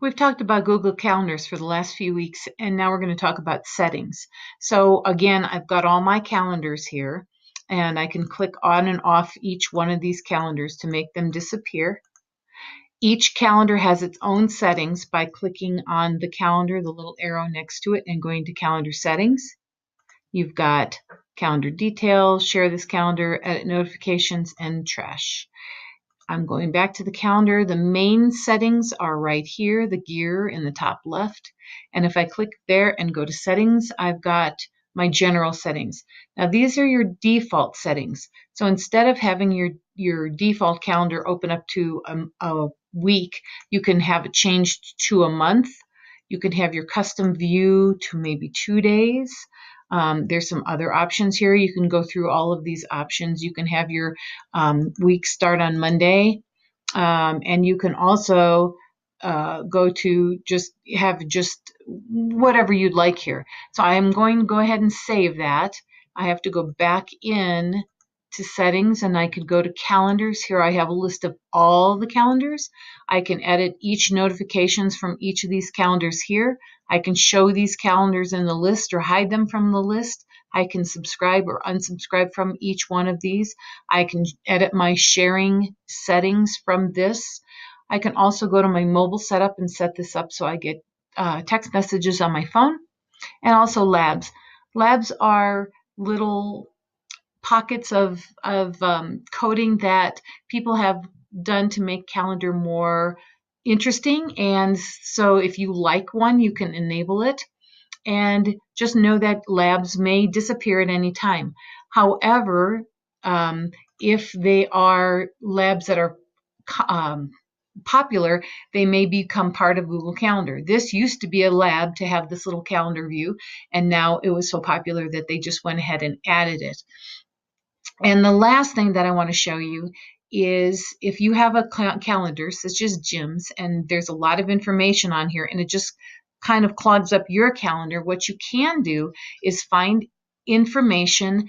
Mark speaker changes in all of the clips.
Speaker 1: We've talked about Google Calendars for the last few weeks, and now we're going to talk about settings. So again, I've got all my calendars here, and I can click on and off each one of these calendars to make them disappear. Each calendar has its own settings by clicking on the calendar, the little arrow next to it, and going to Calendar Settings. You've got Calendar Details, Share this calendar, Edit Notifications, and Trash. I'm going back to the calendar. The main settings are right here, the gear in the top left. And if I click there and go to settings, I've got my general settings. Now these are your default settings. So instead of having your default calendar open up to a week, you can have it changed to a month. You can have your custom view to maybe 2 days. There's some other options here. You can go through all of these options. You can have your week start on Monday, and you can also go to just whatever you'd like here. So I'm going to go ahead and save that. I have to go back in to settings, and I could go to calendars. Here I have a list of all the calendars. I can edit each notifications from each of these calendars here. I can show these calendars in the list or hide them from the list. I can subscribe or unsubscribe from each one of these. I can edit my sharing settings from this. I can also go to my mobile setup and set this up so I get text messages on my phone, and also labs. Labs are little pockets of coding that people have done to make calendar more interesting. And so if you like one, you can enable it. And just know that labs may disappear at any time. However, if they are labs that are popular, they may become part of Google Calendar. This used to be a lab to have this little calendar view, and now it was so popular that they just went ahead and added it. And the last thing that I want to show you is if you have a calendar such as Jim's, and there's a lot of information on here, and it just kind of clogs up your calendar, what you can do is find information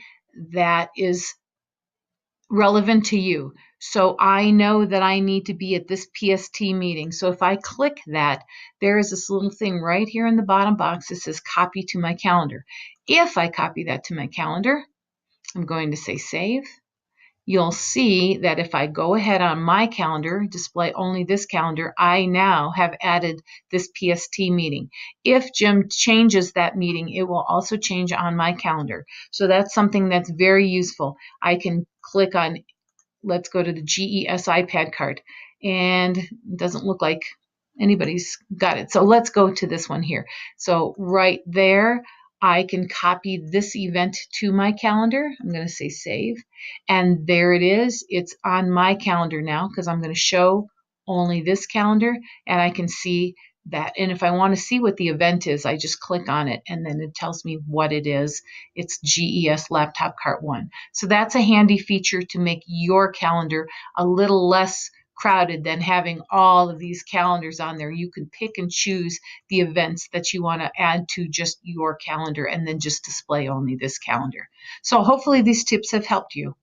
Speaker 1: that is relevant to you. So I know that I need to be at this PST meeting. So if I click that, there is this little thing right here in the bottom box that says copy to my calendar. If I copy that to my calendar, I'm going to say save. You'll see that if I go ahead on my calendar, display only this calendar, I now have added this PST meeting. If Jim changes that meeting, it will also change on my calendar. So that's something that's very useful. I can click on, let's go to the GES iPad card, and it doesn't look like anybody's got it. So let's go to this one here. So right there, I can copy this event to my calendar. I'm going to say save. And there it is. It's on my calendar now because I'm going to show only this calendar, and I can see that. And if I want to see what the event is, I just click on it, and then it tells me what it is. It's GES Laptop Cart 1. So that's a handy feature to make your calendar a little less crowded than having all of these calendars on there. You can pick and choose the events that you want to add to just your calendar and then just display only this calendar. So hopefully these tips have helped you.